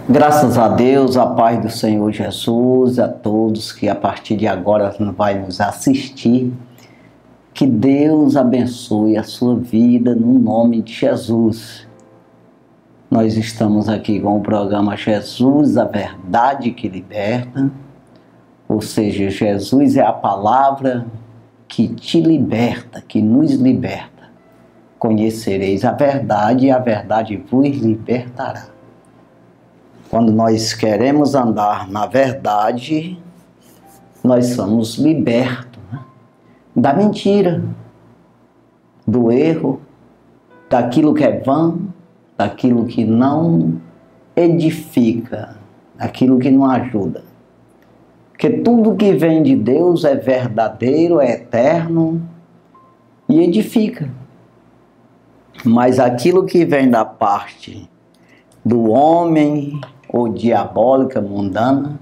Graças a Deus, a paz do Senhor Jesus, a todos que a partir de agora vai nos assistir. Que Deus abençoe a sua vida no nome de Jesus. Nós estamos aqui com o programa Jesus, a verdade que liberta. Ou seja, Jesus é a palavra que te liberta, que nos liberta. Conhecereis a verdade e a verdade vos libertará. Quando nós queremos andar na verdade, nós somos libertos, né? Da mentira, do erro, daquilo que é vã, daquilo que não edifica, daquilo que não ajuda. Porque tudo que vem de Deus é verdadeiro, é eterno e edifica. Mas aquilo que vem da parte do homem ou diabólica, mundana,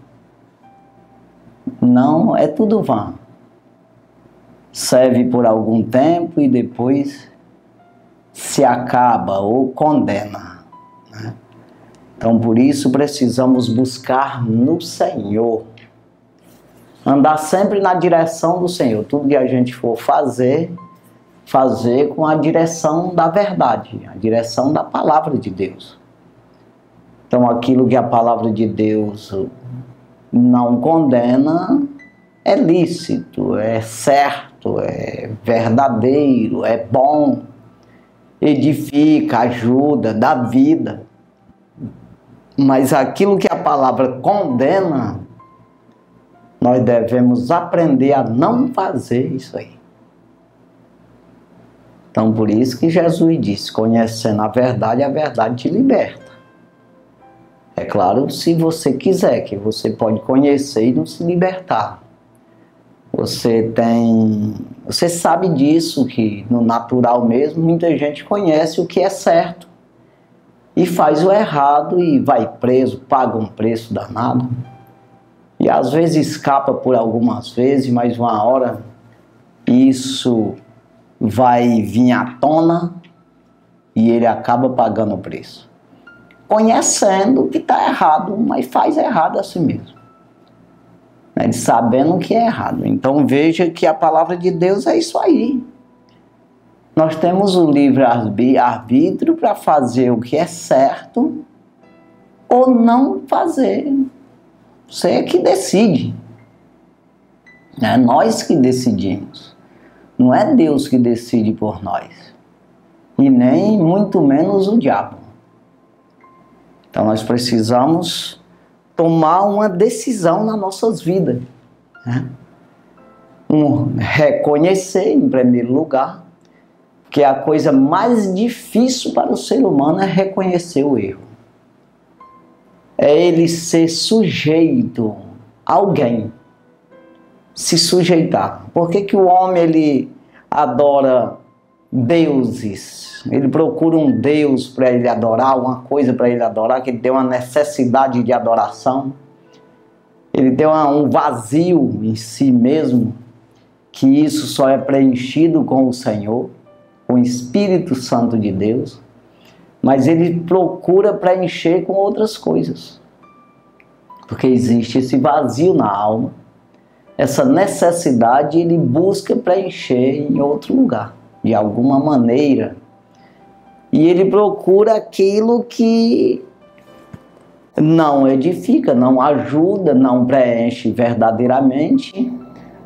não, é tudo vã. Serve por algum tempo e depois se acaba ou condena, né? Então por isso precisamos buscar no Senhor, andar sempre na direção do Senhor. Tudo que a gente for fazer com a direção da verdade, a direção da palavra de Deus. Então aquilo que a palavra de Deus não condena é lícito, é certo, é verdadeiro, é bom, edifica, ajuda, dá vida. Mas aquilo que a palavra condena, nós devemos aprender a não fazer isso aí. Então por isso que Jesus disse, conhecendo a verdade te liberta. É claro, se você quiser, que você pode conhecer e não se libertar. Você sabe disso, que no natural mesmo, muita gente conhece o que é certo e faz o errado e vai preso, paga um preço danado. E às vezes escapa por algumas vezes, mas uma hora isso vai vir à tona e ele acaba pagando o preço. Conhecendo que está errado, mas faz errado assim mesmo. Né? Sabendo que é errado. Então veja que a palavra de Deus é isso aí. Nós temos o livre-arbítrio para fazer o que é certo ou não fazer. Você é que decide. É nós que decidimos. Não é Deus que decide por nós. E nem muito menos o diabo. Então nós precisamos tomar uma decisão nas nossas vidas, né? Reconhecer em primeiro lugar, que a coisa mais difícil para o ser humano é reconhecer o erro. É ele ser sujeito a alguém, se sujeitar. Por que o homem ele adora deuses? Ele procura um Deus para ele adorar, uma coisa para ele adorar, que ele tem uma necessidade de adoração. Ele tem um vazio em si mesmo, que isso só é preenchido com o Senhor, com o Espírito Santo de Deus. Mas ele procura preencher com outras coisas. Porque existe esse vazio na alma, essa necessidade, ele busca preencher em outro lugar, de alguma maneira. E ele procura aquilo que não edifica, não ajuda, não preenche verdadeiramente,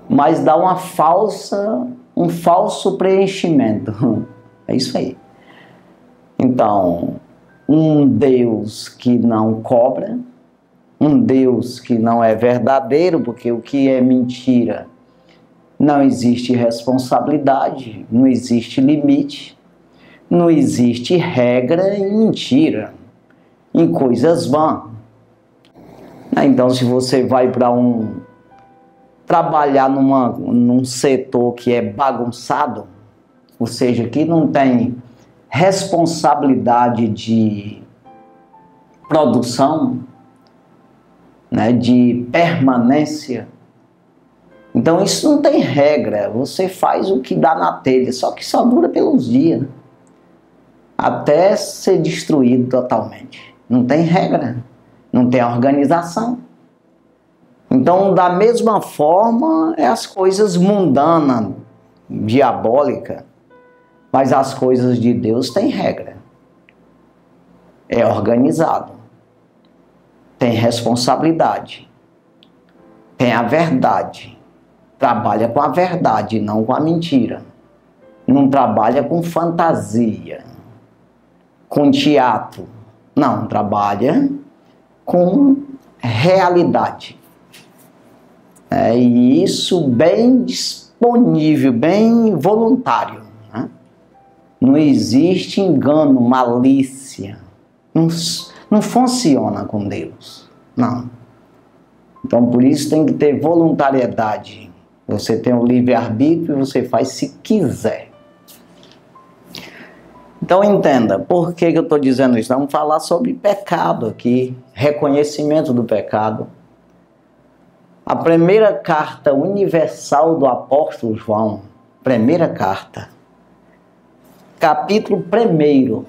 mas dá um falso preenchimento. É isso aí. Então, um Deus que não cobra, um Deus que não é verdadeiro, porque o que é mentira, não existe responsabilidade, não existe limite. Não existe regra em mentira, em coisas vãs. Então, se você vai para trabalhar num setor que é bagunçado, ou seja, que não tem responsabilidade de produção, né, de permanência, então isso não tem regra. Você faz o que dá na telha, só que só dura pelos dias, né? Até ser destruído totalmente. Não tem regra. não tem organização. Então, da mesma forma, é as coisas mundanas, diabólicas, mas as coisas de Deus têm regra. É organizado. Tem responsabilidade. Tem a verdade. Trabalha com a verdade, não com a mentira. Não trabalha com fantasia, com teatro. Não, trabalha com realidade. E isso bem disponível, bem voluntário. Né? Não existe engano, malícia. Não funciona com Deus. Não. Então, por isso tem que ter voluntariedade. Você tem o livre-arbítrio e você faz se quiser. Então, entenda, por que eu estou dizendo isso? Vamos falar sobre pecado aqui, reconhecimento do pecado. A primeira carta universal do apóstolo João, primeira carta, capítulo 1,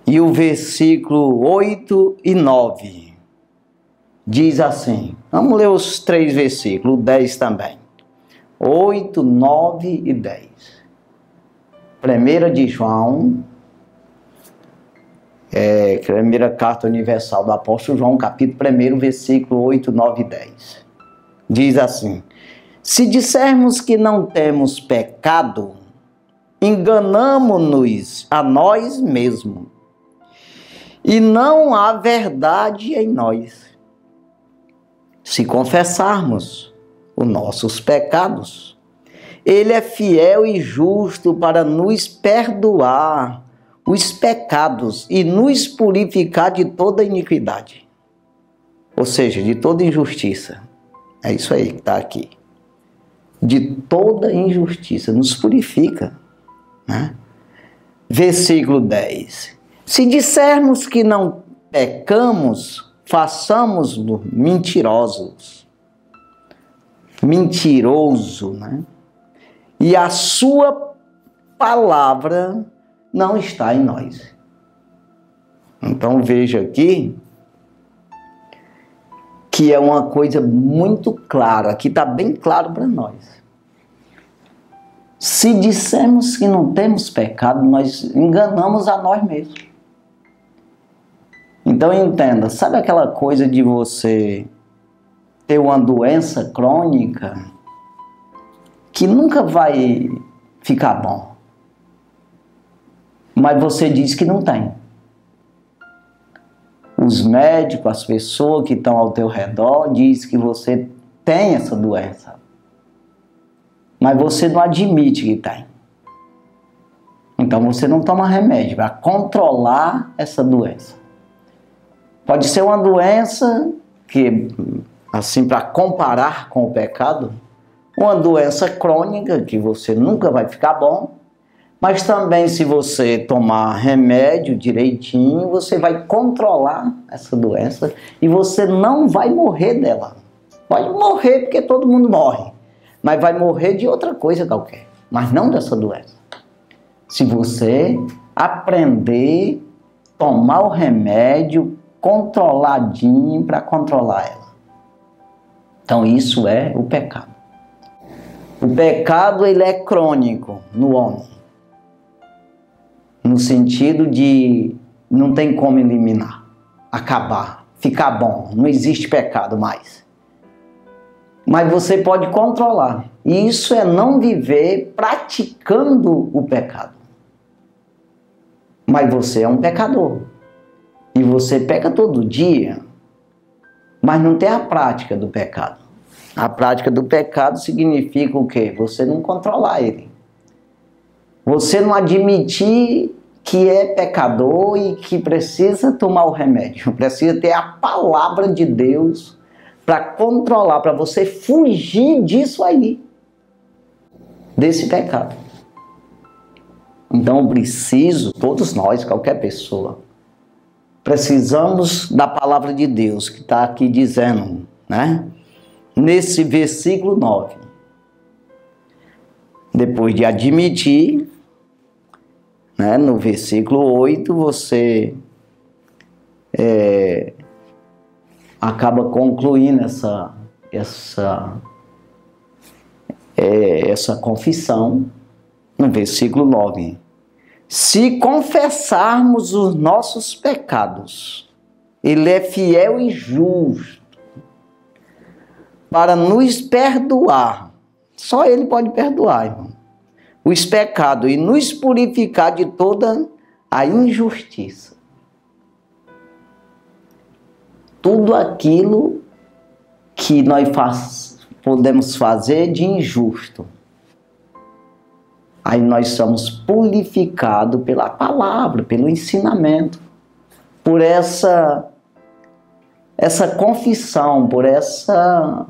e o versículo 8 e 9, diz assim, vamos ler os 3 versículos, o 10 também, 8, 9 e 10. Primeira de João, primeira carta universal do apóstolo João, capítulo 1, versículo 8, 9 e 10. Diz assim, se dissermos que não temos pecado, enganamo-nos a nós mesmos, e não há verdade em nós. Se confessarmos os nossos pecados, Ele é fiel e justo para nos perdoar os pecados e nos purificar de toda iniquidade. Ou seja, de toda injustiça. É isso aí que está aqui. De toda injustiça. Nos purifica. Né? Versículo 10. Se dissermos que não pecamos, façamos-nos mentirosos. Mentiroso, né? E a sua palavra não está em nós. Então veja aqui que é uma coisa muito clara, aqui está bem claro para nós. Se dissermos que não temos pecado, nós enganamos a nós mesmos. Então entenda, sabe aquela coisa de você ter uma doença crônica que nunca vai ficar bom, mas você diz que não tem. Os médicos, as pessoas que estão ao teu redor dizem que você tem essa doença, mas você não admite que tem. Então você não toma remédio para controlar essa doença. Pode ser uma doença que, assim, para comparar com o pecado, uma doença crônica que você nunca vai ficar bom, mas também se você tomar remédio direitinho, você vai controlar essa doença e você não vai morrer dela. Pode morrer porque todo mundo morre, mas vai morrer de outra coisa qualquer, mas não dessa doença. Se você aprender a tomar o remédio controladinho para controlar ela. Então isso é o pecado. O pecado, ele é crônico no homem. No sentido de não tem como eliminar, acabar, ficar bom. Não existe pecado mais. Mas você pode controlar. E isso é não viver praticando o pecado. Mas você é um pecador. E você peca todo dia. Mas não tem a prática do pecado. A prática do pecado significa o quê? Você não controlar ele. Você não admitir que é pecador e que precisa tomar o remédio. Precisa ter a palavra de Deus para controlar, para você fugir disso aí. Desse pecado. Então eu preciso, todos nós, qualquer pessoa, precisamos da palavra de Deus que está aqui dizendo, né? Nesse versículo 9. Depois de admitir, né, no versículo 8, você acaba concluindo essa confissão no versículo 9. Se confessarmos os nossos pecados, Ele é fiel e justo para nos perdoar. Só Ele pode perdoar, irmão, os pecados e nos purificar de toda a injustiça. Tudo aquilo que nós podemos fazer de injusto, aí nós somos purificados pela palavra, pelo ensinamento, por essa confissão, por essa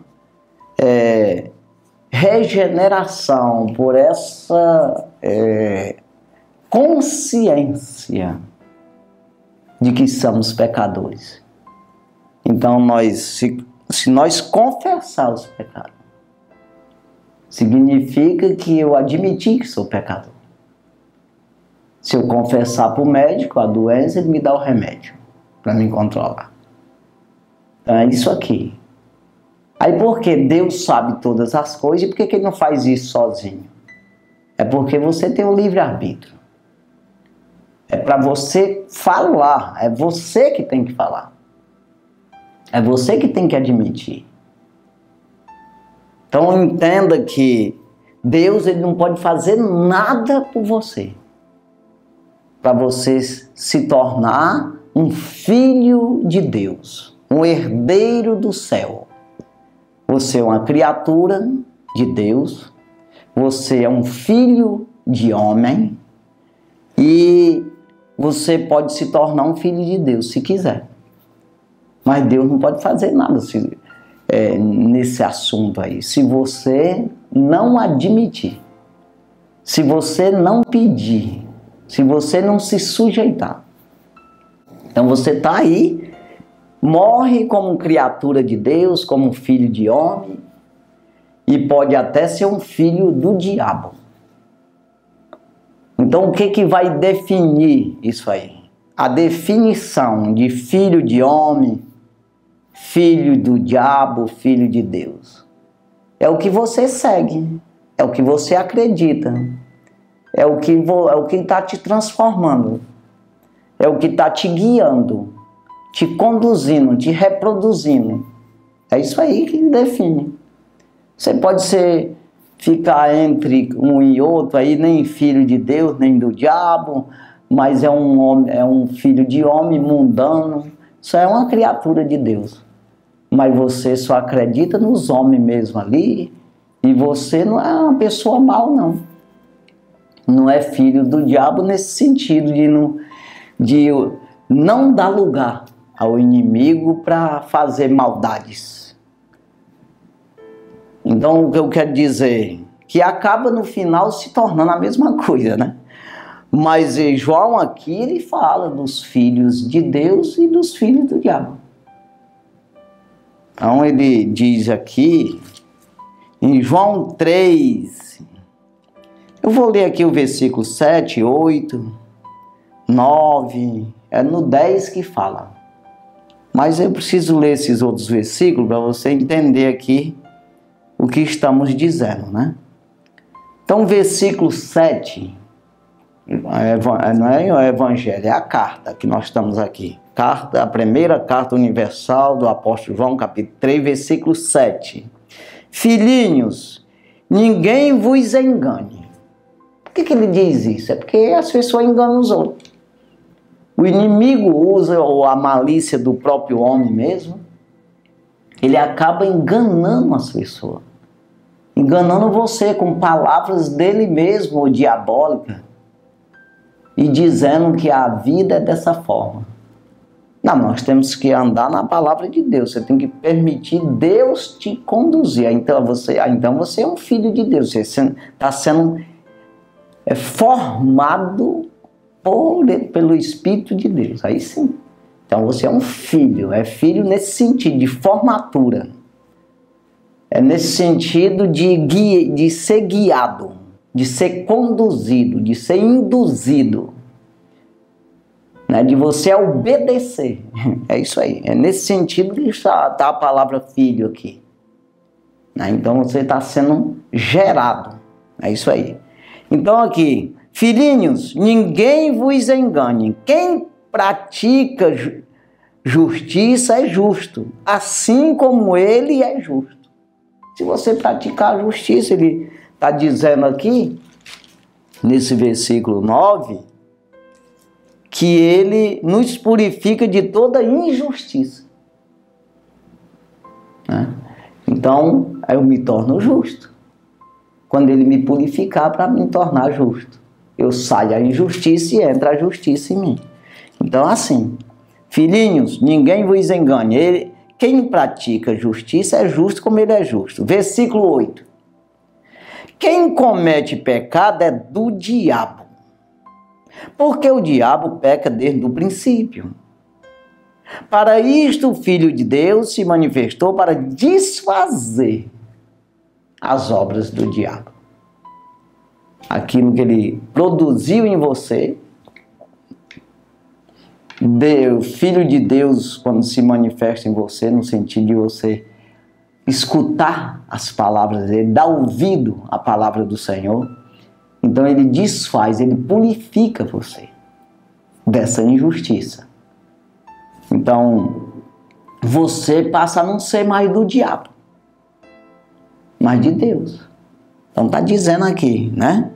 regeneração, por essa consciência de que somos pecadores. Então, se nós confessar os pecados, significa que eu admiti que sou pecador. Se eu confessar para o médico a doença, ele me dá o remédio para me controlar. Então, é isso aqui. Aí, porque Deus sabe todas as coisas, e por que Ele não faz isso sozinho? É porque você tem um livre-arbítrio. É para você falar, é você que tem que falar. É você que tem que admitir. Então entenda que Deus, Ele não pode fazer nada por você, para você se tornar um filho de Deus, um herdeiro do céu. Você é uma criatura de Deus, você é um filho de homem e você pode se tornar um filho de Deus se quiser. Mas Deus não pode fazer nada nesse assunto aí, se você não admitir, se você não pedir, se você não se sujeitar. Então você está aí, morre como criatura de Deus, como filho de homem, e pode até ser um filho do diabo. Então o que vai definir isso aí? A definição de filho de homem, filho do diabo, filho de Deus. É o que você segue, é o que você acredita, é o que está te transformando, é o que está te guiando, te conduzindo, te reproduzindo. É isso aí que define. Você pode ficar entre um e outro, aí nem filho de Deus, nem do diabo, mas é um filho de homem mundano, só é uma criatura de Deus. Mas você só acredita nos homens mesmo ali, e você não é uma pessoa mal, não. Não é filho do diabo nesse sentido de não dar lugar ao inimigo para fazer maldades. Então, o que eu quero dizer? Que acaba no final se tornando a mesma coisa, né? Mas João aqui, ele fala dos filhos de Deus e dos filhos do diabo. Então ele diz aqui, em João 3, eu vou ler aqui o versículo 7, 8, 9, é no 10 que fala. Mas eu preciso ler esses outros versículos para você entender aqui o que estamos dizendo, né? Então, versículo 7, não é o Evangelho, é a carta que nós estamos aqui. A primeira carta universal do apóstolo João, capítulo 3, versículo 7. Filhinhos, ninguém vos engane. Por que ele diz isso? É porque as pessoas enganam os outros. O inimigo usa a malícia do próprio homem mesmo. Ele acaba enganando as pessoas. Enganando você com palavras dele mesmo, diabólicas. E dizendo que a vida é dessa forma. Não, nós temos que andar na palavra de Deus. Você tem que permitir Deus te conduzir. Então você é um filho de Deus. Você está sendo formado pelo Espírito de Deus. Aí sim. Então você é um filho. É filho nesse sentido de formatura. É nesse sentido de ser guiado, de ser conduzido, de ser induzido. né, de você obedecer. É isso aí. É nesse sentido que está a palavra filho aqui. Né? Então você está sendo gerado. É isso aí. Então aqui, filhinhos, ninguém vos engane. Quem pratica justiça é justo, assim como ele é justo. Se você praticar a justiça, ele está dizendo aqui, nesse versículo 9, que ele nos purifica de toda injustiça. Né? Então, eu me torno justo. Quando ele me purificar para me tornar justo. Eu saio da injustiça e entra a justiça em mim. Então, assim, filhinhos, ninguém vos engane. Quem pratica justiça é justo como ele é justo. Versículo 8. Quem comete pecado é do diabo, porque o diabo peca desde o princípio. Para isto o Filho de Deus se manifestou para desfazer as obras do diabo. Aquilo que ele produziu em você, o Filho de Deus, quando se manifesta em você, no sentido de você escutar as palavras dele, dar ouvido à palavra do Senhor, então ele desfaz, ele purifica você dessa injustiça. Então, você passa a não ser mais do diabo, mas de Deus. Então está dizendo aqui, né?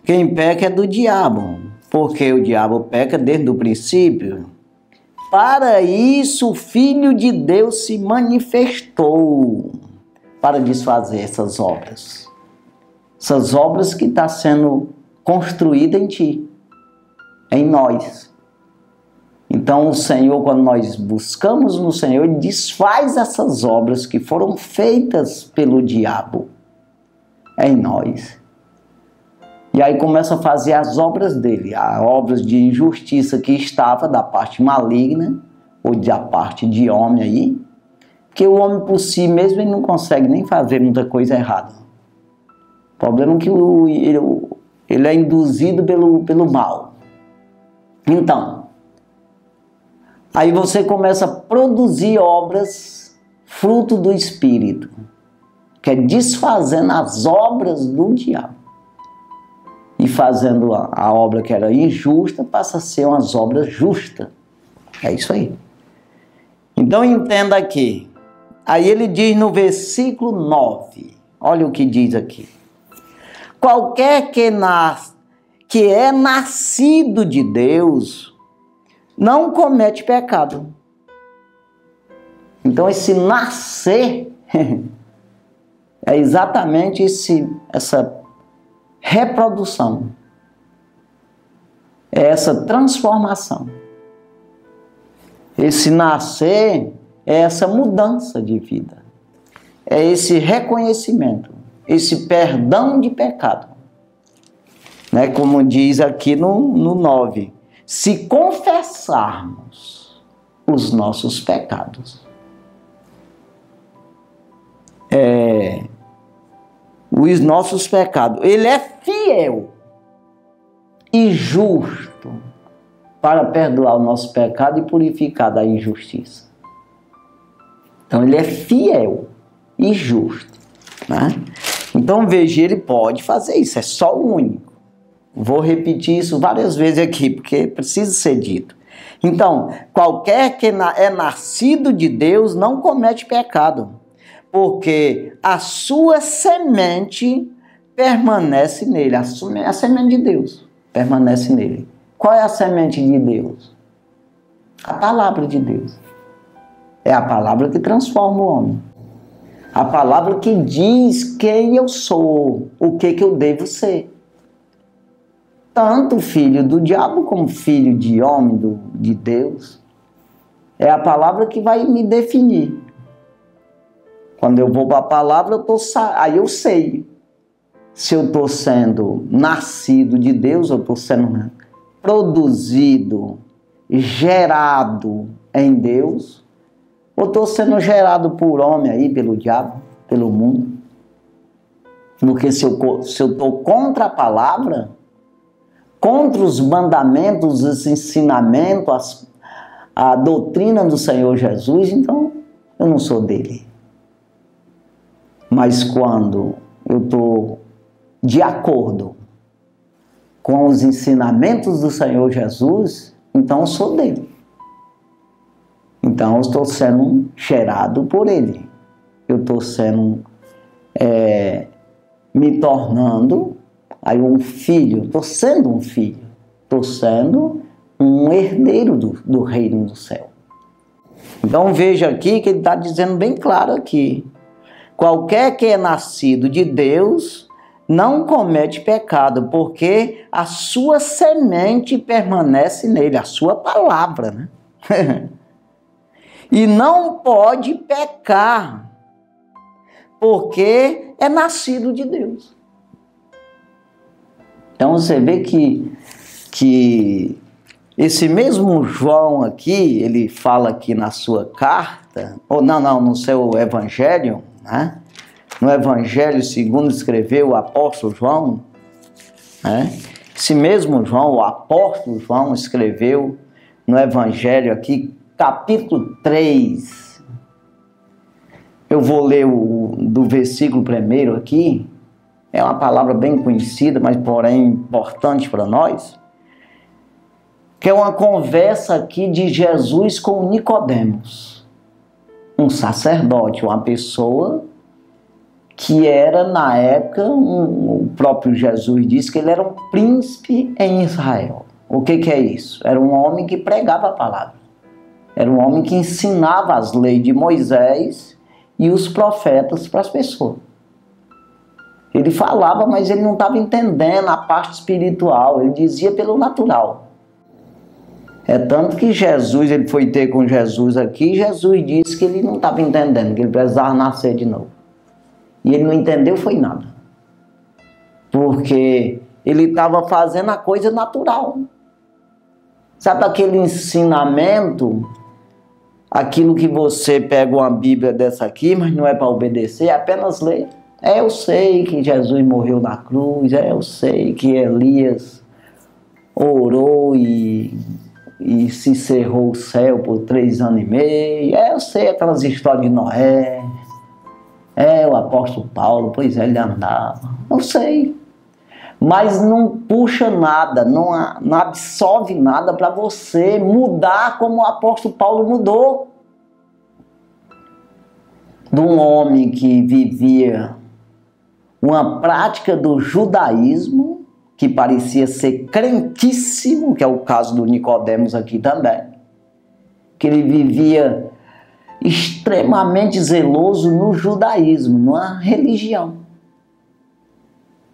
Quem peca é do diabo, porque o diabo peca desde o princípio. Para isso o Filho de Deus se manifestou, para desfazer essas obras. Essas obras que estão sendo construídas em ti, em nós. Então o Senhor, quando nós buscamos no Senhor, Ele desfaz essas obras que foram feitas pelo diabo em nós. E aí começa a fazer as obras dele, as obras de injustiça que estava da parte maligna, ou da parte de homem aí, porque o homem por si mesmo ele não consegue nem fazer muita coisa errada. O problema é que ele é induzido pelo mal. Então, aí você começa a produzir obras fruto do Espírito, que é desfazendo as obras do diabo. E fazendo a obra que era injusta, passa a ser umas obras justas. É isso aí. Então entenda aqui. Aí ele diz no versículo 9. Olha o que diz aqui. Qualquer que é nascido de Deus, não comete pecado. Então esse nascer é exatamente essa reprodução, é essa transformação. Esse nascer é essa mudança de vida, é esse reconhecimento, esse perdão de pecado. Né? Como diz aqui no 9, se confessarmos os nossos pecados, os nossos pecados, ele é fiel e justo para perdoar o nosso pecado e purificar da injustiça. Então ele é fiel e justo, né? Então veja, ele pode fazer isso, é só o único. Vou repetir isso várias vezes aqui, porque precisa ser dito. Então, qualquer que é nascido de Deus não comete pecado, porque a sua semente permanece nele. A semente de Deus permanece nele. Qual é a semente de Deus? A palavra de Deus. É a palavra que transforma o homem. A palavra que diz quem eu sou, o que eu devo ser. Tanto filho do diabo como filho de homem, de Deus. É a palavra que vai me definir. Quando eu vou para a palavra, aí eu sei se eu estou sendo nascido de Deus, eu estou sendo produzido, gerado em Deus, ou estou sendo gerado por homem aí, pelo diabo, pelo mundo. Porque se eu estou contra a palavra, contra os mandamentos, os ensinamentos, a doutrina do Senhor Jesus, então eu não sou dele. Mas quando eu estou de acordo com os ensinamentos do Senhor Jesus, então eu sou dele. Então eu estou sendo gerado por ele. Eu estou sendo, me tornando aí um filho, estou sendo um filho, estou sendo um herdeiro do reino do céu. Então veja aqui que ele está dizendo bem claro aqui: qualquer que é nascido de Deus não comete pecado, porque a sua semente permanece nele, a sua palavra, né? E não pode pecar, porque é nascido de Deus. Então você vê que esse mesmo João aqui, ele fala aqui na sua carta, ou não, no seu evangelho, né? No evangelho segundo escreveu o apóstolo João, né? Esse mesmo João, o apóstolo João, escreveu no evangelho aqui, capítulo 3. Eu vou ler do versículo 1 aqui. É uma palavra bem conhecida, mas porém importante para nós. Que é uma conversa aqui de Jesus com Nicodemos, um sacerdote, uma pessoa que era, na época, o próprio Jesus disse que ele era um príncipe em Israel. O que é isso? Era um homem que pregava a palavra. Era um homem que ensinava as leis de Moisés e os profetas para as pessoas. Ele falava, mas ele não estava entendendo a parte espiritual. Ele dizia pelo natural. É tanto que Jesus, ele foi ter com Jesus aqui, Jesus disse que ele não estava entendendo, que ele precisava nascer de novo. E ele não entendeu foi nada. Porque ele estava fazendo a coisa natural. Sabe aquele ensinamento, aquilo que você pega uma Bíblia dessa aqui, mas não é para obedecer, é apenas ler. Eu sei que Jesus morreu na cruz, eu sei que Elias orou e se cerrou o céu por 3 anos e meio, eu sei aquelas histórias de Noé, o apóstolo Paulo, pois ele andava, eu sei. Mas não puxa nada, não absorve nada para você mudar como o apóstolo Paulo mudou. De um homem que vivia uma prática do judaísmo, que parecia ser crentíssimo, que é o caso do Nicodemos aqui também, que ele vivia extremamente zeloso no judaísmo, numa religião.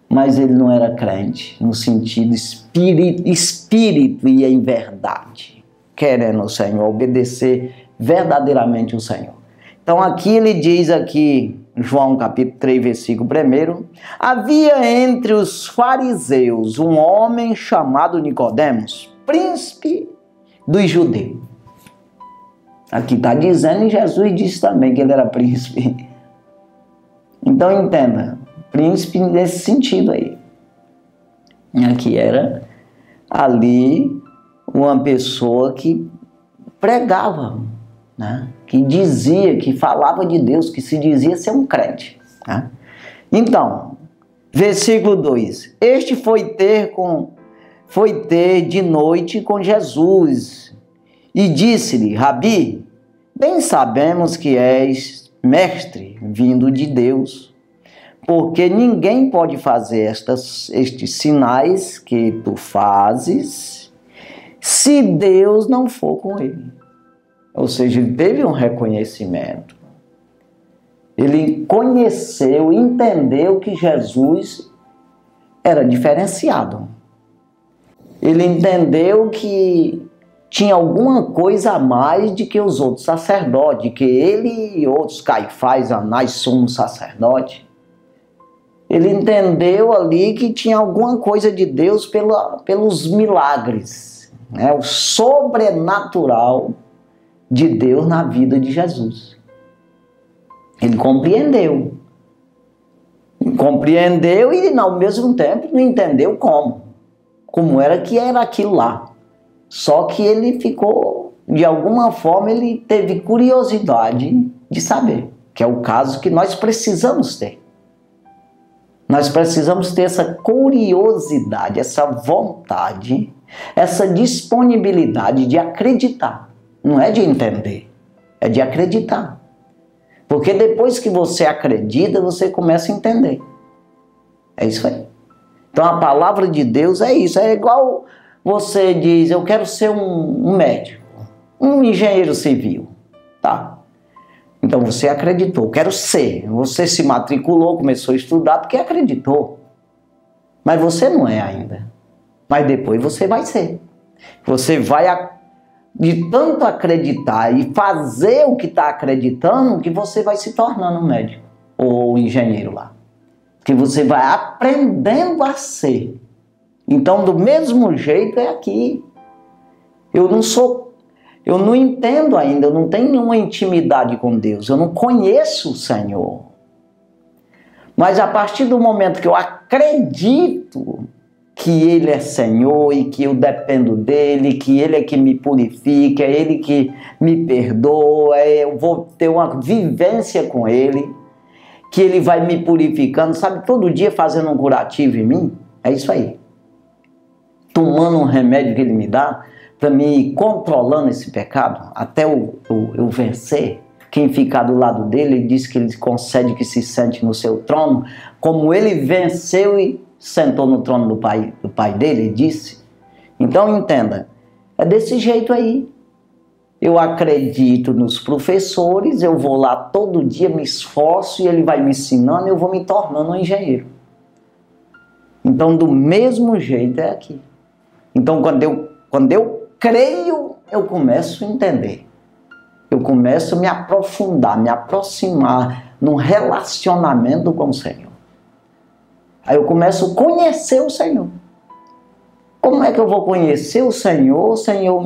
Mas ele não era crente, no sentido espírito e em verdade, querendo o Senhor, obedecer verdadeiramente o Senhor. Então aqui ele diz aqui, João capítulo 3, versículo 1, havia entre os fariseus um homem chamado Nicodemos, príncipe dos judeus. Aqui está dizendo, e Jesus disse também que ele era príncipe. Então entenda, príncipe nesse sentido aí. Aqui era ali uma pessoa que pregava, né? Que dizia, que falava de Deus, que se dizia ser um crente. Né? Então, versículo 2. Este foi ter de noite com Jesus e disse-lhe, Rabi, bem sabemos que és mestre vindo de Deus, porque ninguém pode fazer estes sinais que tu fazes se Deus não for com ele. Ou seja, ele teve um reconhecimento. Ele conheceu, entendeu que Jesus era diferenciado. Ele entendeu que tinha alguma coisa a mais de que os outros sacerdotes, que ele e outros Caifás, Anás, sumos sacerdotes. Ele entendeu ali que tinha alguma coisa de Deus pelos milagres, né? O sobrenatural de Deus na vida de Jesus. Ele compreendeu. Compreendeu e, ao mesmo tempo, não entendeu como. como era que era aquilo lá. Só que ele ficou, de alguma forma, ele teve curiosidade de saber, que é o caso que nós precisamos ter. Nós precisamos ter essa curiosidade, essa vontade, essa disponibilidade de acreditar. Não é de entender, é de acreditar. Porque depois que você acredita, você começa a entender. É isso aí. Então a palavra de Deus é isso. É igual você diz, eu quero ser um médico, um engenheiro civil. Tá? Então você acreditou, quero ser. Você se matriculou, começou a estudar porque acreditou. Mas você não é ainda. Mas depois você vai ser. Você vai, de tanto acreditar e fazer o que está acreditando, que você vai se tornando um médico ou um engenheiro lá. Que você vai aprendendo a ser. Então, do mesmo jeito é aqui. Eu não entendo ainda, eu não tenho nenhuma intimidade com Deus, eu não conheço o Senhor. Mas a partir do momento que eu acredito que Ele é Senhor e que eu dependo dEle, que Ele é que me purifica, é Ele que me perdoa, eu vou ter uma vivência com Ele, que Ele vai me purificando, sabe, todo dia fazendo um curativo em mim, é isso aí. Tomando um remédio que Ele me dá, para me ir controlando esse pecado, até eu vencer. Quem ficar do lado dele, ele diz que Ele concede que se sente no seu trono, como Ele venceu e sentou no trono do pai dele, ele disse. Então entenda, é desse jeito aí. Eu acredito nos professores, eu vou lá todo dia, me esforço e ele vai me ensinando e eu vou me tornando um engenheiro. Então do mesmo jeito é aqui. Então quando eu creio, eu começo a entender. Eu começo a me aprofundar, me aproximar num relacionamento com o Senhor. Aí eu começo a conhecer o Senhor. Como é que eu vou conhecer o Senhor sem eu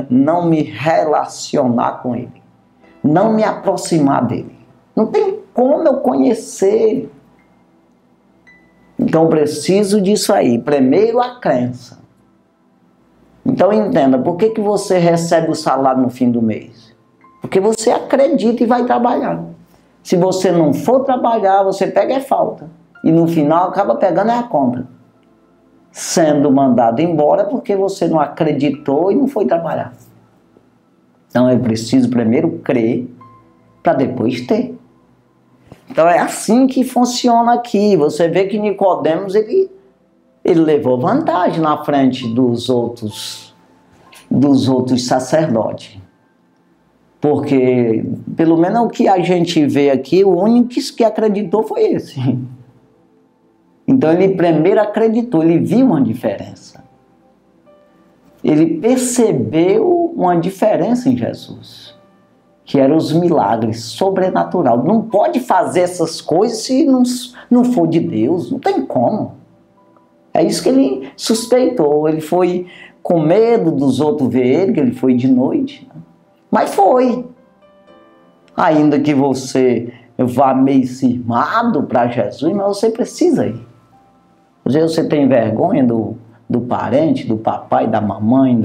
não me relacionar com Ele? Não me aproximar dEle? Não tem como eu conhecer. Então eu preciso disso aí. Primeiro a crença. Então entenda, por que você recebe o salário no fim do mês? Porque você acredita e vai trabalhar. Se você não for trabalhar, você pega falta. E no final acaba pegando a conta. Sendo mandado embora porque você não acreditou e não foi trabalhar. Então é preciso primeiro crer para depois ter. Então é assim que funciona aqui. Você vê que Nicodemos ele levou vantagem na frente dos outros sacerdotes. Porque, pelo menos o que a gente vê aqui, o único que acreditou foi esse. Então ele primeiro acreditou, ele viu uma diferença. Ele percebeu uma diferença em Jesus, que eram os milagres sobrenaturais. Não pode fazer essas coisas se não for de Deus, não tem como. É isso que ele suspeitou, ele foi com medo dos outros ver ele, que ele foi de noite. Mas foi. Ainda que você vá meio cismado para Jesus, mas você precisa ir. Às vezes você tem vergonha do parente, do papai, da mamãe,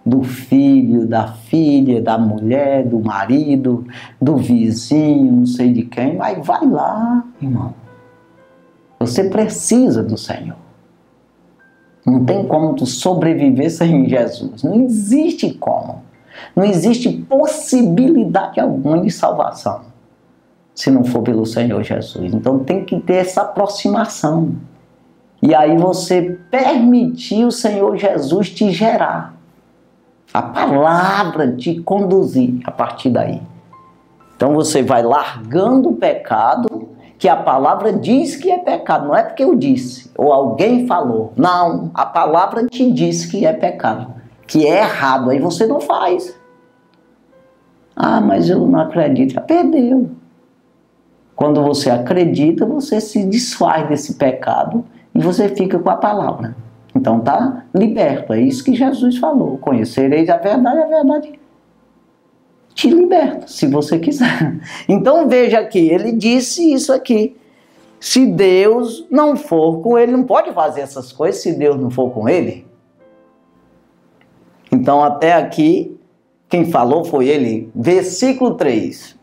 do filho, da filha, da mulher, do marido, do vizinho, não sei de quem, mas vai lá, irmão. Você precisa do Senhor. Não tem como tu sobreviver sem Jesus. Não existe como. Não existe possibilidade alguma de salvação se não for pelo Senhor Jesus. Então tem que ter essa aproximação. E aí você permitir o Senhor Jesus te gerar. A palavra te conduzir a partir daí. Então você vai largando o pecado, que a palavra diz que é pecado. Não é porque eu disse, ou alguém falou. Não, a palavra te diz que é pecado, que é errado. Aí você não faz. Ah, mas eu não acredito. Já perdeu. Quando você acredita, você se desfaz desse pecado e você fica com a palavra. Então tá liberto. É isso que Jesus falou. Conhecereis a verdade te liberta, se você quiser. Então veja aqui, ele disse isso aqui. Se Deus não for com ele, não pode fazer essas coisas se Deus não for com ele. Então, até aqui, quem falou foi ele. Versículo 3.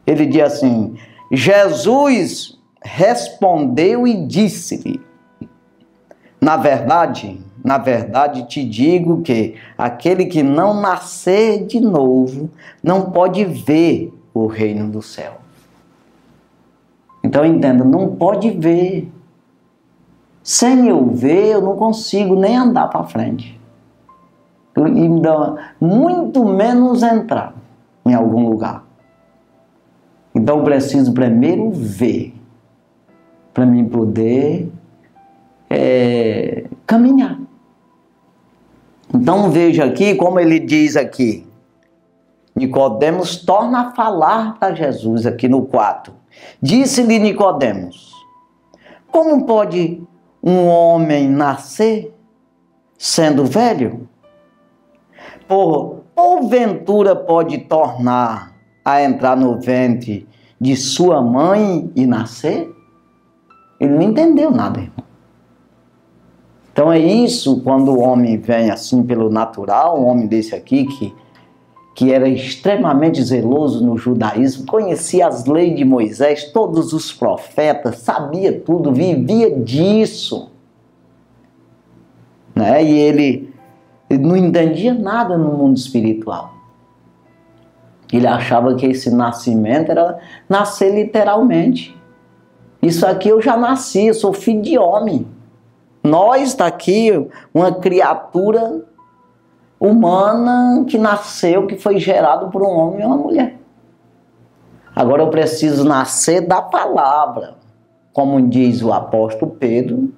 Ele diz assim: Jesus respondeu e disse-lhe: na verdade te digo que aquele que não nascer de novo não pode ver o reino do céu. Então entenda, não pode ver. Sem eu ver, eu não consigo nem andar para frente. Muito menos entrar em algum lugar. Então eu preciso primeiro ver, para mim poder caminhar. Então veja aqui como ele diz aqui. Nicodemos torna a falar para Jesus aqui no 4. Disse-lhe Nicodemos: como pode um homem nascer sendo velho? Porventura pode tornar a entrar no ventre de sua mãe e nascer? Ele não entendeu nada, irmão. Então é isso, quando o homem vem assim pelo natural, um homem desse aqui que era extremamente zeloso no judaísmo, conhecia as leis de Moisés, todos os profetas, sabia tudo, vivia disso. Né? E ele não entendia nada no mundo espiritual. Ele achava que esse nascimento era nascer literalmente. Isso aqui eu já nasci, eu sou filho de homem. Nós está aqui, uma criatura humana que nasceu, que foi gerado por um homem e uma mulher. Agora eu preciso nascer da palavra. Como diz o apóstolo Pedro,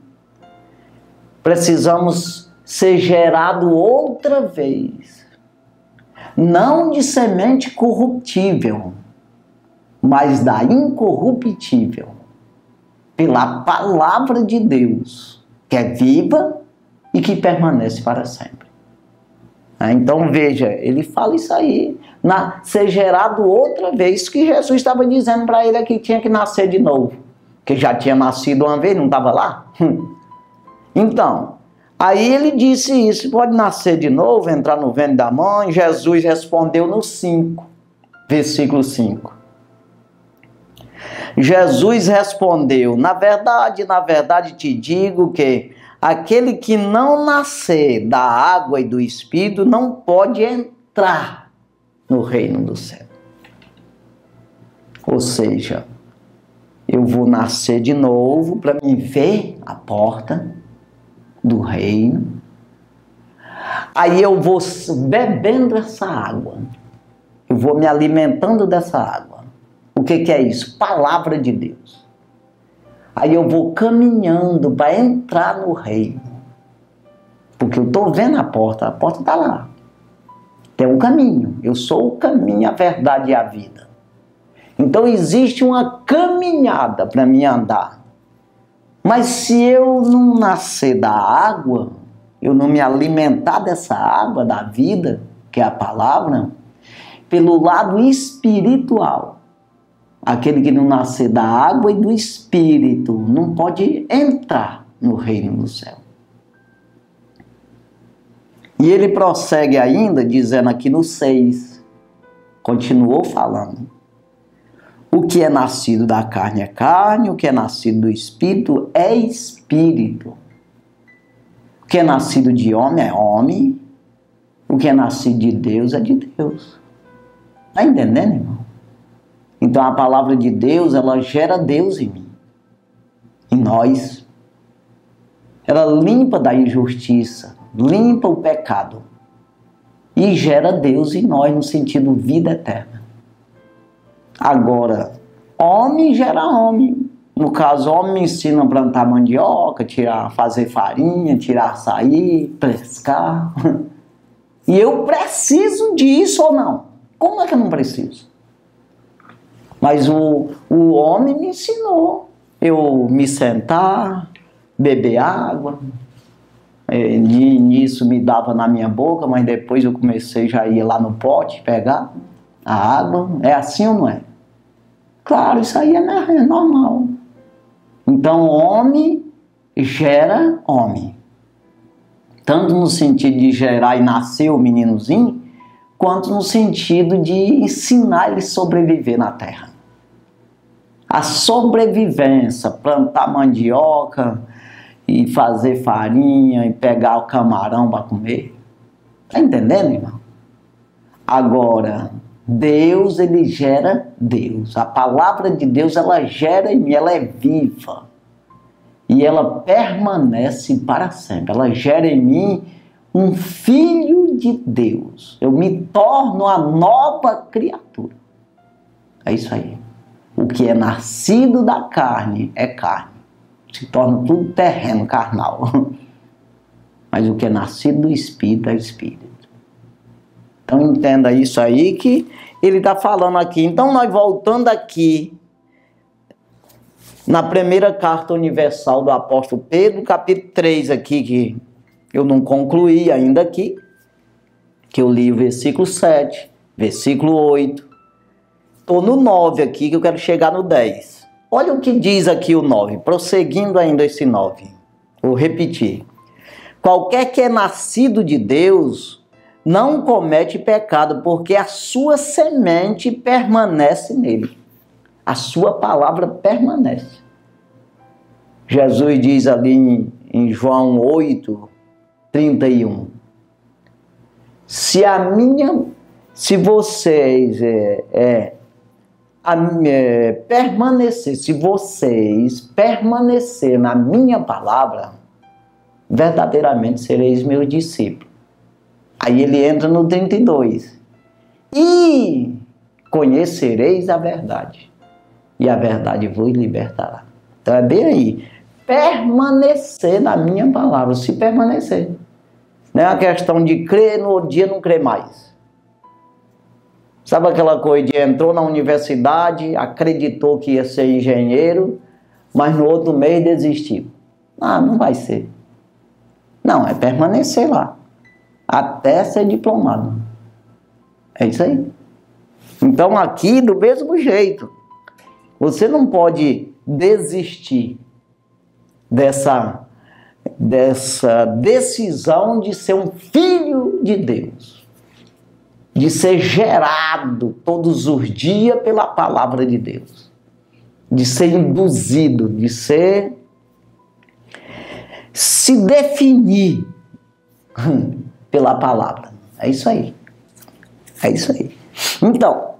precisamos ser gerado outra vez. Não de semente corruptível, mas da incorruptível. Pela palavra de Deus, que é viva e que permanece para sempre. Então veja, ele fala isso aí, ser gerado outra vez, que Jesus estava dizendo para ele que tinha que nascer de novo, que já tinha nascido uma vez, não estava lá? Então, aí ele disse isso, pode nascer de novo, entrar no ventre da mãe. Jesus respondeu no 5, versículo 5. Jesus respondeu: na verdade te digo que aquele que não nascer da água e do Espírito não pode entrar no reino do céu. Ou seja, eu vou nascer de novo para me ver a porta do reino. Aí eu vou bebendo essa água. Eu vou me alimentando dessa água. O que é isso? Palavra de Deus. Aí eu vou caminhando para entrar no reino. Porque eu estou vendo a porta está lá. Tem um caminho. Eu sou o caminho, a verdade e a vida. Então existe uma caminhada para mim andar. Mas se eu não nascer da água, eu não me alimentar dessa água da vida, que é a palavra, pelo lado espiritual, aquele que não nascer da água e do Espírito não pode entrar no reino do céu. E ele prossegue ainda, dizendo aqui no 6, continuou falando: o que é nascido da carne é carne, o que é nascido do Espírito é Espírito. O que é nascido de homem é homem, o que é nascido de Deus é de Deus. Está entendendo, irmão? Então a palavra de Deus, ela gera Deus em mim, em nós. Ela limpa da injustiça, limpa o pecado e gera Deus em nós no sentido vida eterna. Agora, homem gera homem. No caso, homem me ensina a plantar mandioca, fazer farinha, tirar açaí, pescar. E eu preciso disso ou não? Como é que eu não preciso? Mas o homem me ensinou. Eu me sentar, beber água. De início me dava na minha boca, mas depois eu comecei, já ia lá no pote pegar a água. É assim ou não é? Claro, isso aí é normal. Então, homem gera homem. tanto no sentido de gerar e nascer o meninozinho, quanto no sentido de ensinar ele a sobreviver na terra. A sobrevivência, plantar mandioca e fazer farinha e pegar o camarão para comer. Está entendendo, irmão? Agora, Deus, ele gera Deus. A palavra de Deus, ela gera em mim, ela é viva. E ela permanece para sempre. Ela gera em mim um filho de Deus. Eu me torno a nova criatura. É isso aí. O que é nascido da carne é carne. Se torna tudo terreno, carnal. Mas o que é nascido do Espírito é Espírito. Então entenda isso aí que ele está falando aqui. Então nós voltando aqui na primeira carta universal do apóstolo Pedro, capítulo 3 aqui, que eu não concluí ainda aqui, que eu li o versículo 7, versículo 8. Estou no 9 aqui, que eu quero chegar no 10. Olha o que diz aqui o 9, prosseguindo ainda esse 9. Vou repetir. Qualquer que é nascido de Deus não comete pecado, porque a sua semente permanece nele. A sua palavra permanece. Jesus diz ali em João 8, 31. Se vocês permanecer na minha palavra, verdadeiramente sereis meus discípulos. Aí ele entra no 32. E conhecereis a verdade, e a verdade vos libertará. Então é bem aí. Permanecer na minha palavra, se permanecer. Não é uma questão de crer no outro dia não crer mais. Sabe aquela coisa de entrou na universidade, acreditou que ia ser engenheiro, mas no outro mês desistiu. Ah, não vai ser. Não, é permanecer lá, até ser diplomado. É isso aí. Então aqui, do mesmo jeito, você não pode desistir dessa decisão de ser um filho de Deus, de ser gerado todos os dias pela palavra de Deus, de ser induzido, de se definir pela palavra. É isso aí. É isso aí. Então,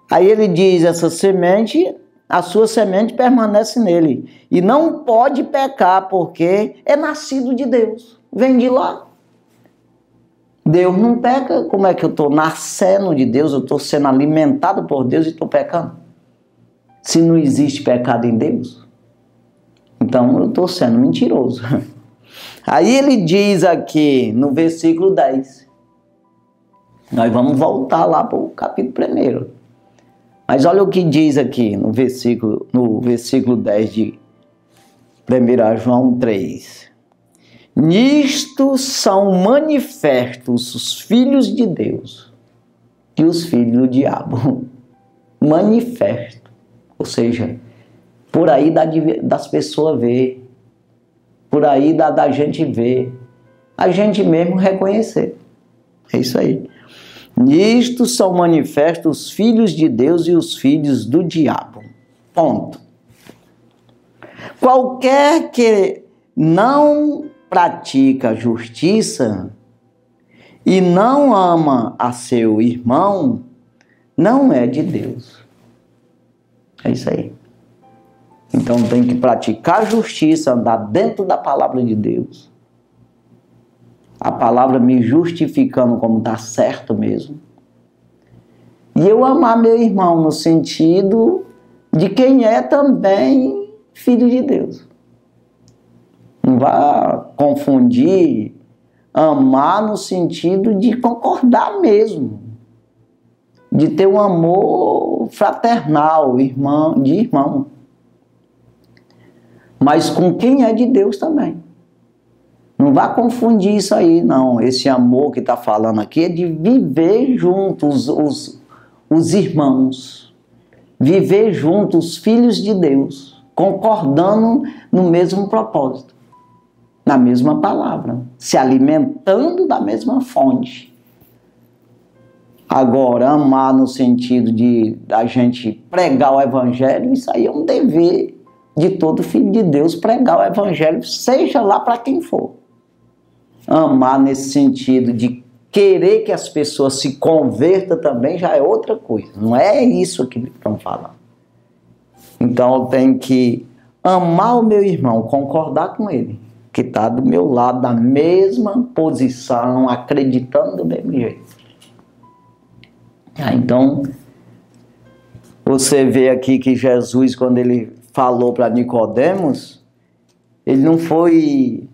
aí ele diz, essa semente, a sua semente permanece nele. E não pode pecar, porque é nascido de Deus. Vem de lá. Deus não peca. Como é que eu estou nascendo de Deus? Eu estou sendo alimentado por Deus e estou pecando? Se não existe pecado em Deus, então eu estou sendo mentiroso. Aí ele diz aqui no versículo 10. Nós vamos voltar lá para o capítulo 1. Mas olha o que diz aqui no versículo 10 de 1 João 3. Nisto são manifestos os filhos de Deus e os filhos do diabo. Manifesto. Ou seja, por aí das pessoas ver, por aí da gente ver, a gente mesmo reconhecer. É isso aí. Nisto são manifestos os filhos de Deus e os filhos do diabo. Ponto. Qualquer que não pratica justiça e não ama a seu irmão, não é de Deus. É isso aí. Então tem que praticar justiça, andar dentro da palavra de Deus. A palavra me justificando como está certo mesmo. E eu amar meu irmão no sentido de quem é também filho de Deus. Não vá confundir amar no sentido de concordar mesmo. De ter um amor fraternal, de irmão. Mas com quem é de Deus também. Não vá confundir isso aí, não. Esse amor que está falando aqui é de viver juntos os irmãos. Viver juntos os filhos de Deus, concordando no mesmo propósito. na mesma palavra, se alimentando da mesma fonte. Agora, amar no sentido de a gente pregar o evangelho, isso aí é um dever de todo filho de Deus, pregar o evangelho, seja lá para quem for. Amar nesse sentido de querer que as pessoas se convertam também já é outra coisa. Não é isso que estão falando. Então eu tenho que amar o meu irmão, concordar com ele, que está do meu lado, na mesma posição, acreditando do mesmo jeito. Então, você vê aqui que Jesus, quando ele falou para Nicodemos, ele não foi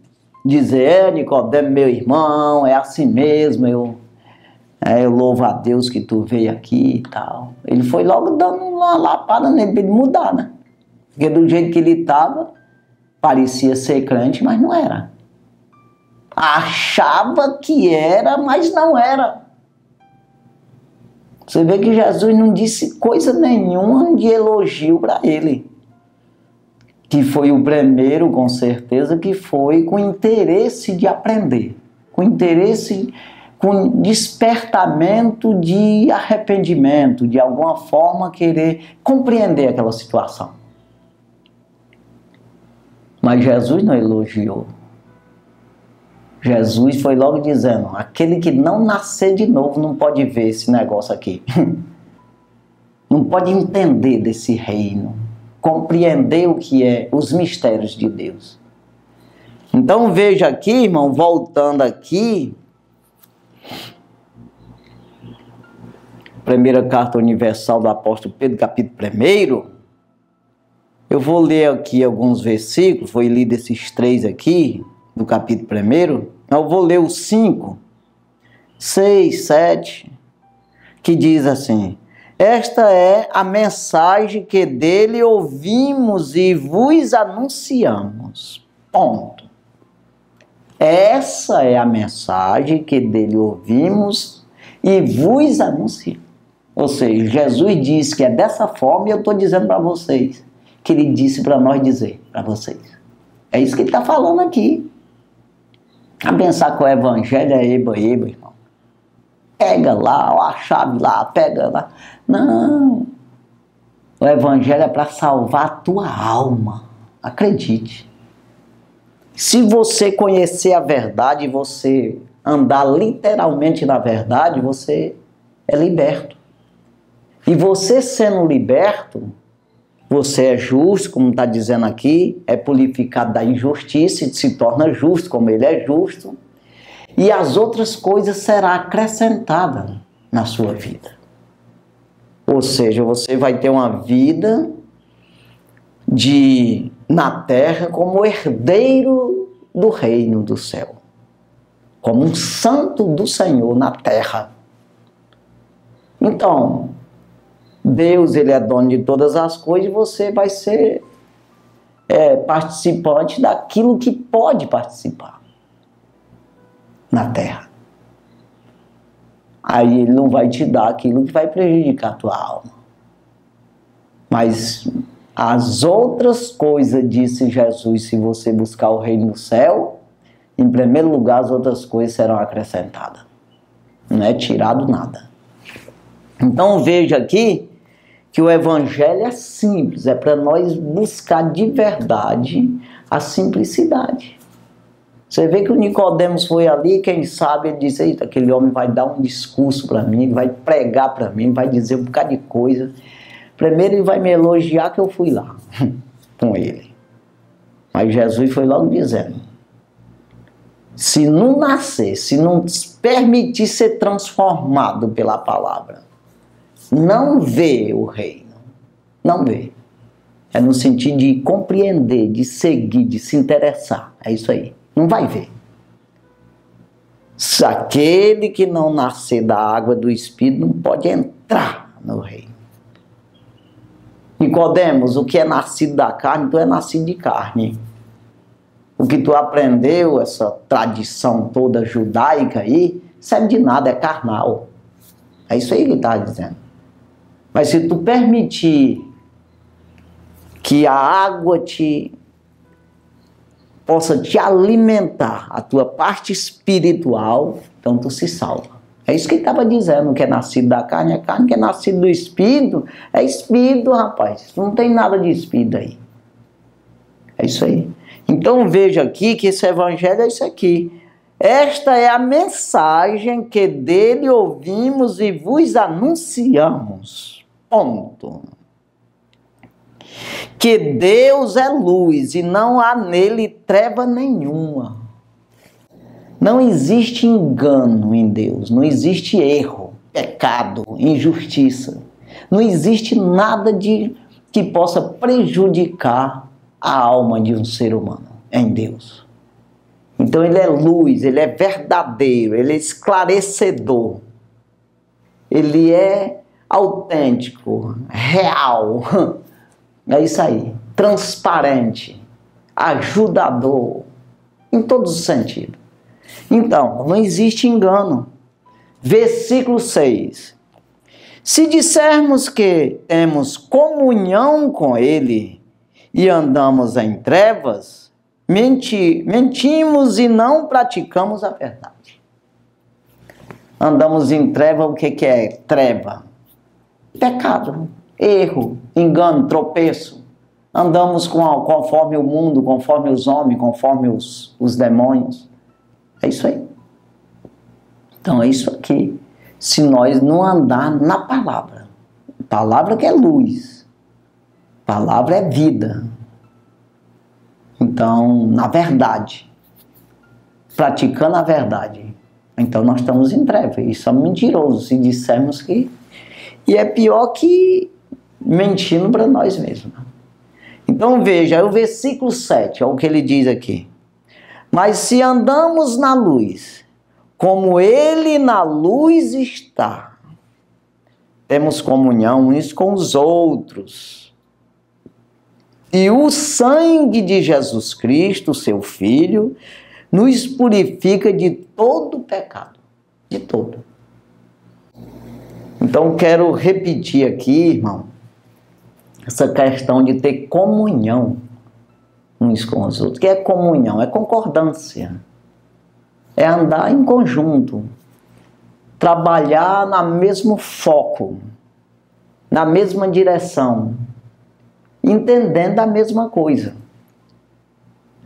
dizer, Nicodemos, meu irmão, é assim mesmo, eu louvo a Deus que tu veio aqui e tal. Ele foi logo dando uma lapada nele para ele mudar, né? Porque do jeito que ele estava, parecia ser crente, mas não era. Achava que era, mas não era. Você vê que Jesus não disse coisa nenhuma de elogio para ele. Que foi o primeiro, com certeza, que foi com interesse de aprender. Com interesse, com despertamento de arrependimento, de alguma forma querer compreender aquela situação. Mas Jesus não elogiou. Jesus foi logo dizendo, aquele que não nascer de novo não pode ver esse negócio aqui. Não pode entender desse reino, compreender o que é os mistérios de Deus. Então veja aqui, irmão, voltando aqui, primeira carta universal do apóstolo Pedro, capítulo 1, eu vou ler aqui alguns versículos, foi lido esses 3 aqui, do capítulo 1, eu vou ler os 5, 6, 7, que diz assim, esta é a mensagem que dele ouvimos e vos anunciamos. Ponto. Essa é a mensagem que dele ouvimos e vos anunciamos. Ou seja, Jesus disse que é dessa forma e eu estou dizendo para vocês que ele disse para nós dizer para vocês. É isso que ele está falando aqui. A pensar que o evangelho é eba, irmão. Pega lá, ó, a chave lá, pega lá. Não. O evangelho é para salvar a tua alma. Acredite. Se você conhecer a verdade, você andar literalmente na verdade, você é liberto. E você sendo liberto, você é justo, como está dizendo aqui, é purificado da injustiça e se torna justo, como ele é justo. E as outras coisas serão acrescentadas na sua vida. Ou seja, você vai ter uma vida na terra como herdeiro do reino do céu. Como um santo do Senhor na terra. Então, Deus, ele é dono de todas as coisas e você vai ser participante daquilo que pode participar na terra. Aí ele não vai te dar aquilo que vai prejudicar a tua alma. Mas as outras coisas, disse Jesus, se você buscar o reino do céu, em primeiro lugar as outras coisas serão acrescentadas. Não é tirado nada. Então veja aqui que o evangelho é simples, é para nós buscar de verdade a simplicidade. Você vê que o Nicodemos foi ali, quem sabe, ele disse, eita, aquele homem vai dar um discurso para mim, vai pregar para mim, vai dizer um bocado de coisa. Primeiro ele vai me elogiar que eu fui lá com ele. Mas Jesus foi logo dizendo, se não nascer, se não permitir ser transformado pela palavra, não vê o reino, não vê. É no sentido de compreender, de seguir, de se interessar, é isso aí. Não vai ver. Se aquele que não nascer da água do Espírito não pode entrar no reino. Nicodemos, o que é nascido da carne, tu é nascido de carne. O que tu aprendeu, essa tradição toda judaica aí, serve de nada, é carnal. É isso aí que ele está dizendo. Mas se tu permitir que a água te possa te alimentar, a tua parte espiritual, então tu se salva. É isso que ele estava dizendo, que é nascido da carne é carne, que é nascido do espírito é espírito, rapaz. Não tem nada de espírito aí. É isso aí. Então veja aqui que esse evangelho é isso aqui. Esta é a mensagem que dele ouvimos e vos anunciamos. Ponto. Que Deus é luz e não há nele treva nenhuma. Não existe engano em Deus, não existe erro, pecado, injustiça. Não existe nada que possa prejudicar a alma de um ser humano em Deus. Então ele é luz, ele é verdadeiro, ele é esclarecedor. Ele é autêntico, real. É isso aí. Transparente, ajudador, em todos os sentidos. Então, não existe engano. Versículo 6. Se dissermos que temos comunhão com ele e andamos em trevas, mentimos e não praticamos a verdade. Andamos em treva, o que é treva? Pecado, erro, engano, tropeço. Andamos conforme o mundo, conforme os homens, conforme os demônios. É isso aí. Então é isso aqui. Se nós não andar na palavra. Palavra que é luz. Palavra é vida. Então, na verdade. Praticando a verdade. Então nós estamos em treva. Isso é mentiroso se dissermos que... E é pior que mentindo para nós mesmos. Então veja, o versículo 7, é o que ele diz aqui. Mas se andamos na luz, como ele na luz está, temos comunhão uns com os outros. E o sangue de Jesus Cristo, seu Filho, nos purifica de todo pecado. De todo. Então quero repetir aqui, irmão, essa questão de ter comunhão uns com os outros. O que é comunhão? É concordância. É andar em conjunto. Trabalhar no mesmo foco. Na mesma direção. Entendendo a mesma coisa.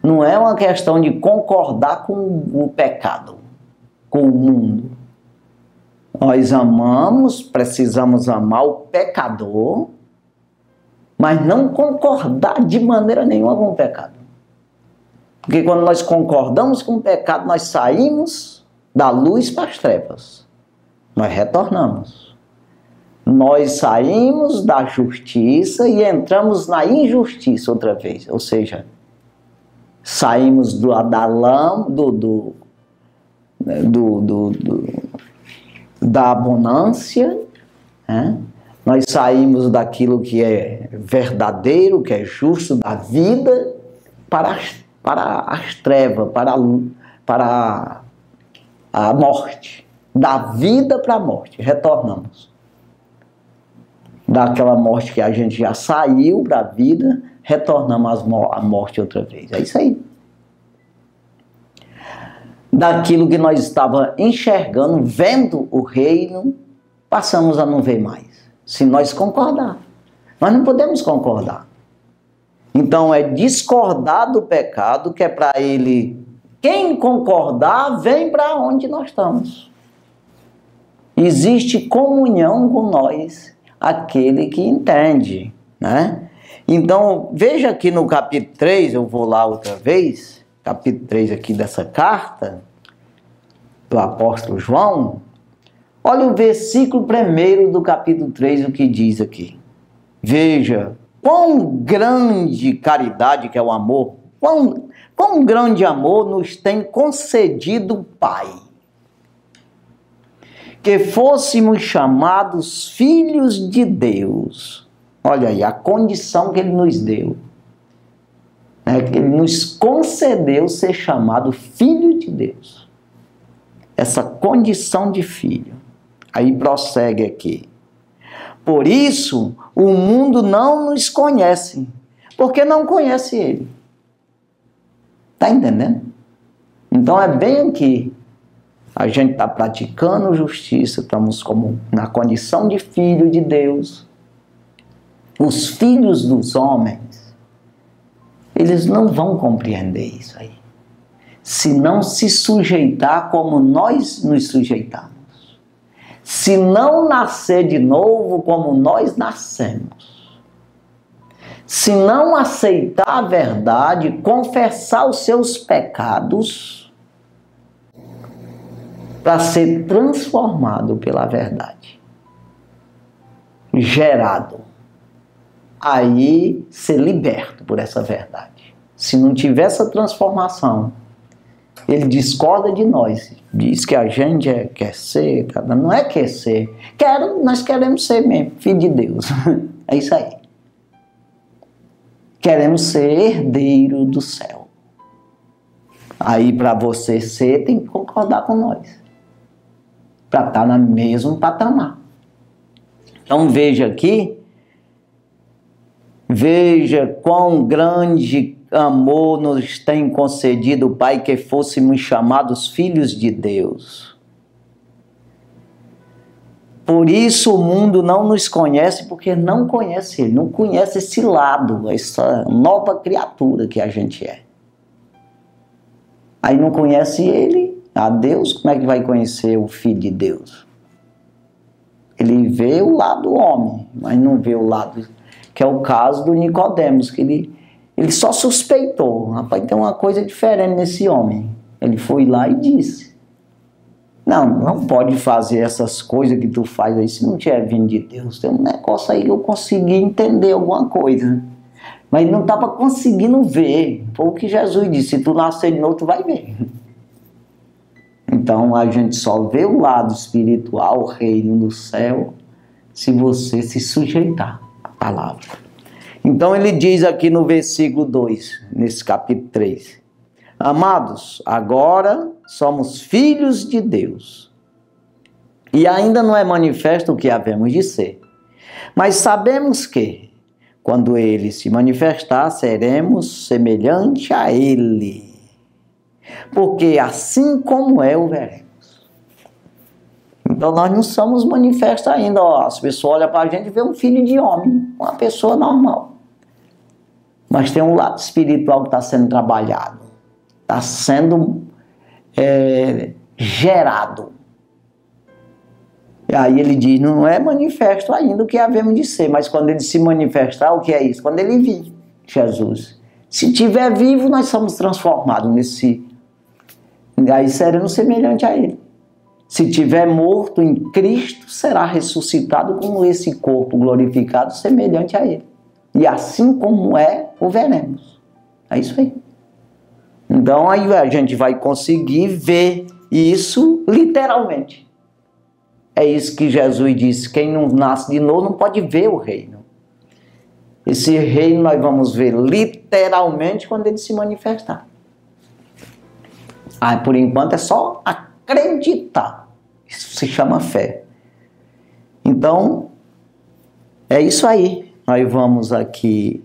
Não é uma questão de concordar com o pecado. Com o mundo. Nós amamos, precisamos amar o pecador, mas não concordar de maneira nenhuma com o pecado. Porque quando nós concordamos com o pecado, nós saímos da luz para as trevas. Nós retornamos. Nós saímos da justiça e entramos na injustiça outra vez. Ou seja, saímos da abundância, né? Nós saímos daquilo que é verdadeiro, que é justo, da vida, para as trevas, para a morte. Da vida para a morte. Retornamos. Daquela morte que a gente já saiu para a vida, retornamos à morte outra vez. É isso aí. Daquilo que nós estávamos enxergando, vendo o reino, passamos a não ver mais. Se nós concordar. Nós não podemos concordar. Então é discordar do pecado, que é para ele, quem concordar, vem para onde nós estamos. Existe comunhão com nós, aquele que entende, né? Então, veja aqui no capítulo 3, eu vou lá outra vez, capítulo 3 aqui dessa carta, do apóstolo João. Olha o versículo 1 do capítulo 3, o que diz aqui. Veja, quão grande caridade que é o amor, quão grande amor nos tem concedido o Pai, que fôssemos chamados filhos de Deus. Olha aí, a condição que ele nos deu. Que ele nos concedeu ser chamado filho de Deus. Essa condição de filho. Aí prossegue aqui. Por isso, o mundo não nos conhece, porque não conhece ele. Está entendendo? Então é bem que a gente está praticando justiça, estamos como na condição de filho de Deus. Os filhos dos homens, eles não vão compreender isso aí, se não se sujeitar como nós nos sujeitamos. Se não nascer de novo como nós nascemos. Se não aceitar a verdade, confessar os seus pecados para ser transformado pela verdade. Gerado. Aí ser liberto por essa verdade. Se não tiver essa transformação, ele discorda de nós, diz que a gente quer ser, não é quer ser, nós queremos ser mesmo, filho de Deus, é isso aí. Queremos ser herdeiro do céu. Aí para você ser, tem que concordar com nós, para estar no mesmo patamar. Então veja aqui, veja quão grande amor nos tem concedido o Pai, que fôssemos chamados filhos de Deus. Por isso o mundo não nos conhece, porque não conhece Ele, não conhece esse lado, essa nova criatura que a gente é. Aí não conhece Ele, a Deus, como é que vai conhecer o Filho de Deus? Ele vê o lado homem, mas não vê o lado, que é o caso do Nicodemos, que ele só suspeitou. Rapaz, tem uma coisa diferente nesse homem. Ele foi lá e disse: não pode fazer essas coisas que tu faz aí se não tiver vindo de Deus. Tem um negócio aí que eu consegui entender alguma coisa, mas não estava conseguindo ver. Foi o que Jesus disse: se tu nascer de novo, tu vai ver. Então a gente só vê o lado espiritual, o reino do céu, se você se sujeitar à palavra. Então ele diz aqui no versículo 2, nesse capítulo 3. Amados, agora somos filhos de Deus. E ainda não é manifesto o que havemos de ser. Mas sabemos que, quando Ele se manifestar, seremos semelhante a Ele. Porque assim como é, o veremos. Então nós não somos manifestos ainda. As pessoas olham para a gente e vê um filho de homem, uma pessoa normal. Mas tem um lado espiritual que está sendo trabalhado. Está sendo gerado. E aí ele diz, não é manifesto ainda o que havemos de ser, mas quando ele se manifestar, o que é isso? Quando ele vir, Jesus. Se estiver vivo, nós somos transformados nesse... Aí seremos semelhantes a ele. Se estiver morto em Cristo, será ressuscitado com esse corpo glorificado, semelhante a ele. E assim como é, o veremos. É isso aí. Então aí a gente vai conseguir ver isso literalmente. É isso que Jesus disse, quem não nasce de novo não pode ver o reino. Esse reino nós vamos ver literalmente quando ele se manifestar. Por enquanto é só acreditar. Isso se chama fé. Então, é isso aí. Nós vamos aqui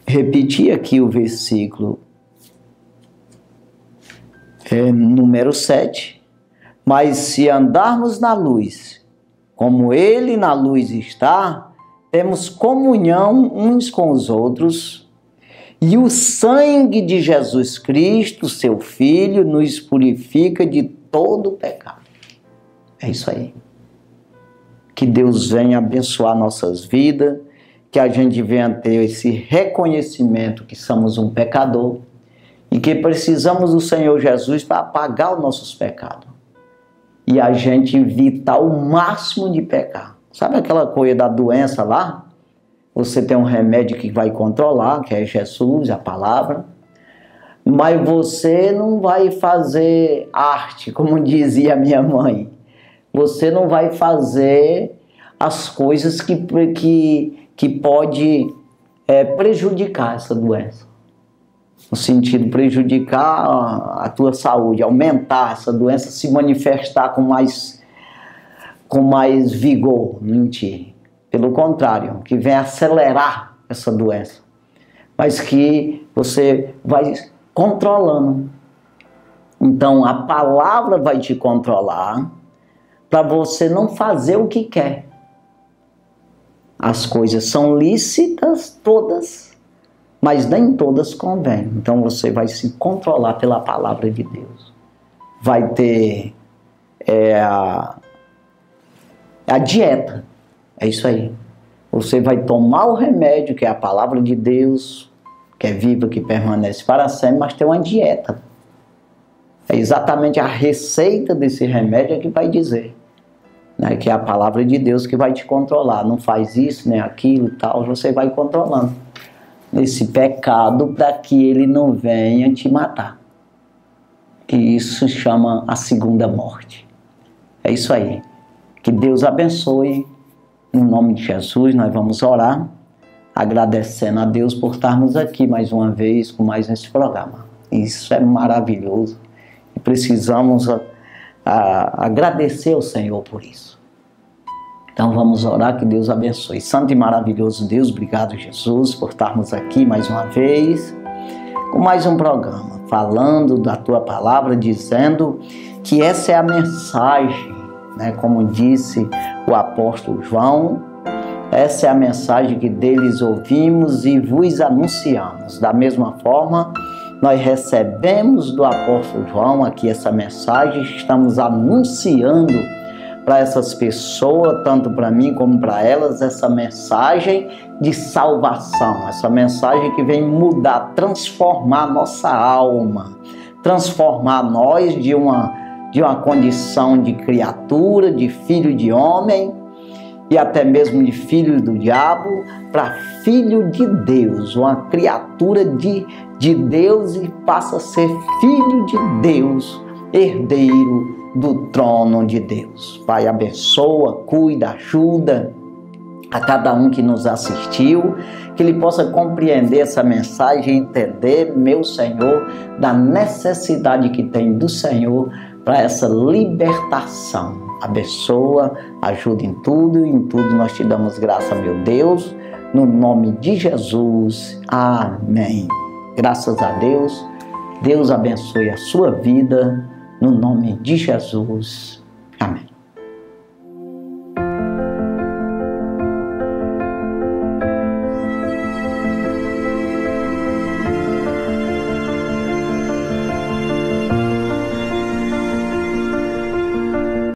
repetir aqui o versículo número 7. Mas se andarmos na luz, como Ele na luz está, temos comunhão uns com os outros, e o sangue de Jesus Cristo, seu Filho, nos purifica de todo o pecado. É isso aí. Que Deus venha abençoar nossas vidas, que a gente venha ter esse reconhecimento que somos um pecador e que precisamos do Senhor Jesus para apagar os nossos pecados. E a gente evitar o máximo de pecar. Sabe aquela coisa da doença lá? Você tem um remédio que vai controlar, que é Jesus, a palavra. Mas você não vai fazer arte, como dizia minha mãe. Você não vai fazer as coisas que pode prejudicar essa doença. No sentido de prejudicar a tua saúde, aumentar essa doença, se manifestar com mais vigor em ti. Pelo contrário, que vem acelerar essa doença. mas que você vai controlando. Então a palavra vai te controlar para você não fazer o que quer. As coisas são lícitas todas, mas nem todas convêm. Então você vai se controlar pela palavra de Deus. Vai ter a dieta. É isso aí. Você vai tomar o remédio, que é a palavra de Deus, que é viva, que permanece para sempre, mas tem uma dieta. É exatamente a receita desse remédio que vai dizer, né, que é a palavra de Deus que vai te controlar. Não faz isso, nem aquilo e tal, você vai controlando esse pecado para que ele não venha te matar. Que isso se chama a segunda morte. É isso aí. Que Deus abençoe. Em nome de Jesus, nós vamos orar, agradecendo a Deus por estarmos aqui mais uma vez com mais esse programa. Isso é maravilhoso. E precisamos agradecer ao Senhor por isso. Então vamos orar, que Deus abençoe. Santo e maravilhoso Deus, obrigado Jesus por estarmos aqui mais uma vez com mais um programa, falando da Tua Palavra, dizendo que essa é a mensagem, né, como disse o apóstolo João, essa é a mensagem que deles ouvimos e vos anunciamos. Da mesma forma, nós recebemos do apóstolo João aqui essa mensagem, estamos anunciando para essas pessoas, tanto para mim como para elas, essa mensagem de salvação, essa mensagem que vem mudar, transformar nossa alma, transformar nós de uma condição de criatura, de filho de homem e até mesmo de filho do diabo, para filho de Deus, uma criatura de Deus, e passa a ser filho de Deus, herdeiro do trono de Deus. Pai, abençoa, cuida, ajuda a cada um que nos assistiu, que ele possa compreender essa mensagem e entender, meu Senhor, da necessidade que tem do Senhor para essa libertação. Abençoa, ajuda em tudo, e em tudo nós te damos graça, meu Deus, no nome de Jesus. Amém. Graças a Deus. Deus abençoe a sua vida, no nome de Jesus. Amém.